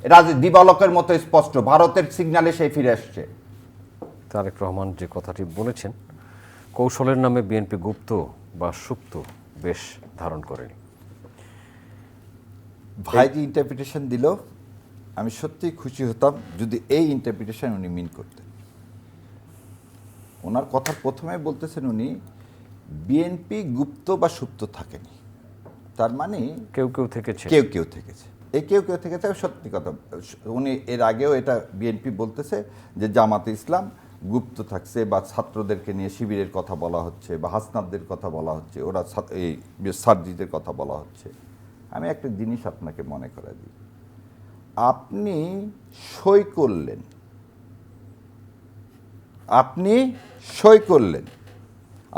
এটা দিবালোকের মতো স্পষ্ট, ভারতের সিগন্যালে সে ফিরে আসছে। তারেক রহমান যে কথাটি বলেছেন, কৌশলের নামে বিএনপি গুপ্ত বা সুপ্ত বেশ ধারণ করেনি। ভাই যে ইন্টারপ্রিটেশন দিল, আমি সত্যিই খুশি হতাম যদি এই ইন্টারপ্রিটেশন উনি মিন করতেন। ওনার কথা প্রথমে বলতেছেন উনি বিএনপি গুপ্ত বা সুপ্ত থাকেনি, তার মানে কেউ কেউ থেকেছে, কেউ কেউ থেকেছে। এই কেউ কেউ থেকেছে সত্যি কথা। উনি এর আগেও এটা বিএনপি বলতেছে যে জামাতে ইসলাম গুপ্ত থাকছে, বা ছাত্রদেরকে নিয়ে শিবিরের কথা বলা হচ্ছে, বা হাসনাতদের কথা বলা হচ্ছে, ওরা এই সার্জিদের কথা বলা হচ্ছে। আমি একটা জিনিস আপনাকে মনে করা দিই, আপনি সই করলেন,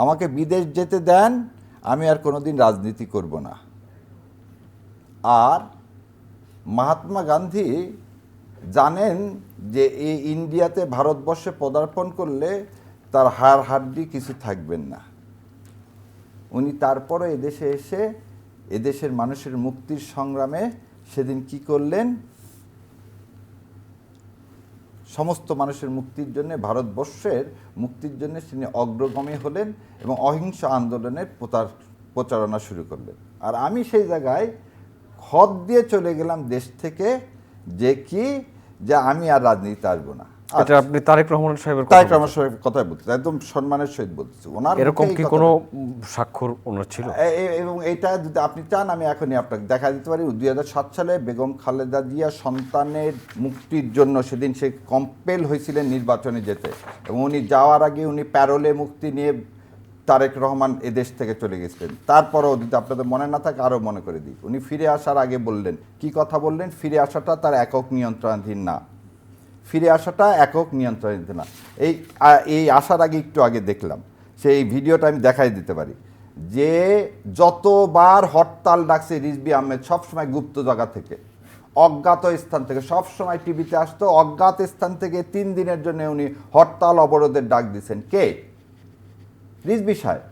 আমাকে বিদেশ যেতে দেন, আমি আর কোনোদিন রাজনীতি করব না। আর মহাত্মা গান্ধী জানেন যে এই ইন্ডিয়াতে ভারতবর্ষে পদার্পণ করলে তার হাড় হাড্ডি কিছু থাকবেন না। উনি তারপরে এদেশে এসে এদেশের মানুষের মুক্তির সংগ্রামে সেদিন কি করলেন? সমস্ত মানুষের মুক্তির জন্য, ভারতবর্ষের মুক্তির জন্য তিনি অগ্রগামী হলেন এবং অহিংস আন্দোলনের প্রচারণা শুরু করলেন। আর আমি সেই জায়গায় খত দিয়ে চলে গেলাম দেশ থেকে, যে আমি আর রাজনীতিতে আসবো না। এটা আপনি তারেক রহমান সাহেবের কথা বলতে একদম সম্মানের সহিত বলতেছি। ওনার এরকম কি কোনো স্বাক্ষর ওনার ছিল? এবং এটা যদি আপনি চান আমি এখনই আপনাকে দেখা দিতে পারি। 2007 সালে বেগম খালেদা জিয়া সন্তানের মুক্তির জন্য সেদিন সে কম্পেল হয়েছিলেন নির্বাচনে যেতে, এবং উনি যাওয়ার আগে উনি প্যারোলে মুক্তি নিয়ে তারেক রহমান এদেশ থেকে চলে গেছিলেন। তারপরও যদি আপনাদের মনে না থাকে আরও মনে করে দিই, উনি ফিরে আসার আগে বললেন, কি কথা বললেন? ফিরে আসাটা তার একক নিয়ন্ত্রণাধীন না, এই আসার আগে একটু আগে দেখলাম, সেই ভিডিওটা আমি দেখাই দিতে পারি, যে যতবার হরতাল ডাকছে রিজভী আহমেদ সবসময় গুপ্ত জায়গা থেকে, অজ্ঞাত স্থান থেকে, সবসময় টিভিতে আসতো, অজ্ঞাত স্থান থেকে 3 দিনের জন্য উনি হরতাল অবরোধের ডাক দিচ্ছেন। কে? রিজভী সাহেব।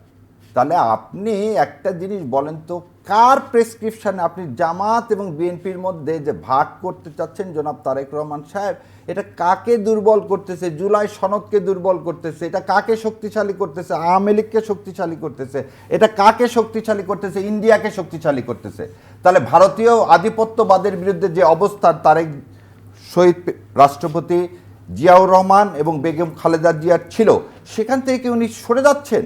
তাহলে আপনি একটা জিনিস বলেন তো, কার প্রেসক্রিপশনে আপনি জামাত এবং বিএনপির মধ্যে যে ভাগ করতে চাচ্ছেন জনাব তারেক রহমান সাহেব, এটা কাকে দুর্বল করতেছে? জুলাই সনদকে দুর্বল করতেছে। এটা কাকে শক্তিশালী করতেছে? আওয়ামী লীগকে শক্তিশালী করতেছে। এটা কাকে শক্তিশালী করতেছে? ইন্ডিয়াকে শক্তিশালী করতেছে। তাহলে ভারতীয় আধিপত্যবাদের বিরুদ্ধে যে অবস্থান তারেক শহীদ রাষ্ট্রপতি জিয়াউর রহমান এবং বেগম খালেদা জিয়ার ছিল, সেখান থেকে উনি সরে যাচ্ছেন।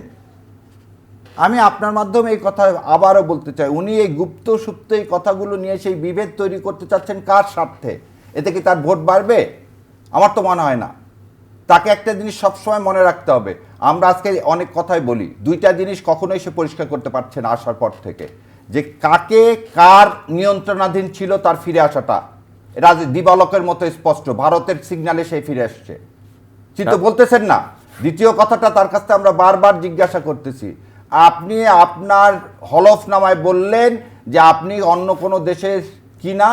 আমি আপনার মাধ্যমে এই কথা আবারও বলতে চাই, উনি এই গুপ্ত সুপ্ত এই কথাগুলো নিয়ে সেই বিভেদ তৈরি করতে চাচ্ছেন কার স্বার্থে? এতে কি তার ভোট বাড়বে? আমার তো মনে হয় না। তাকে একটা জিনিস সবসময় মনে রাখতে হবে, আমরা আজকে অনেক কথাই বলি, 2টা জিনিস কখনোই সে পরিষ্কার করতে পারছে না আসার পর থেকে, যে কাকে কার নিয়ন্ত্রণাধীন ছিল তার ফিরে আসাটা, এটা দিবালোকের মতো স্পষ্ট, ভারতের সিগন্যালে সে ফিরে আসছে। চিন্তা বলতেছেন না? দ্বিতীয় কথাটা তার কাছ থেকে আমরা বারবার জিজ্ঞাসা করতেছি, আপনি আপনার হলফনামায় বললেন যে আপনি অন্য কোনো দেশের কিনা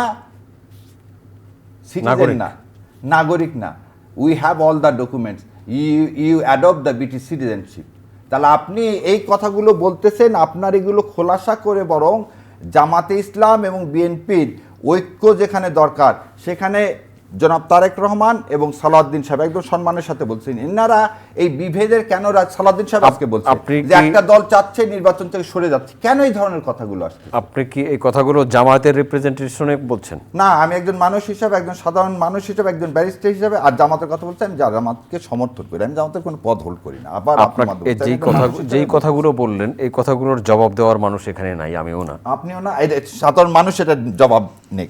সিটিজেন না, নাগরিক না। We have all the documents, you adopt the British citizenship. তাহলে আপনি এই কথাগুলো বলতেছেন, আপনার এগুলো খোলাসা করে বরং জামাতে ইসলাম এবং বিএনপির ঐক্য যেখানে দরকার, সেখানে জনাব তারেক রহমান এবং সালাউদ্দিন সাহেব একদম সম্মানের সাথে বলছেন, এনারা এই বিভেদের কেন সালাউদ্দিন সাহেব আজকে বলছেন যে একটা দল চাচ্ছে নির্বাচন থেকে সরে যাচ্ছে, কেন এই ধরনের কথাগুলো আসছে? আপনি কি এই কথাগুলো জামায়াতের রিপ্রেজেন্টেশনে বলছেন? না, আমি একজন মানুষ হিসাবে, একজন সাধারণ মানুষ হিসাবে, একজন ব্যারিস্টার হিসাবে, আর জামাতের কথা বলছেন, আমি জামাতকে সমর্থন করি, আমি জামাতের কোনো পদ হোল্ড করি না। আবার যেই কথাগুলো বললেন, এই কথাগুলোর জবাব দেওয়ার মানুষ এখানে নাই, আমিও না, আপনিও না, সাধারণ মানুষ এটা জবাব নেই।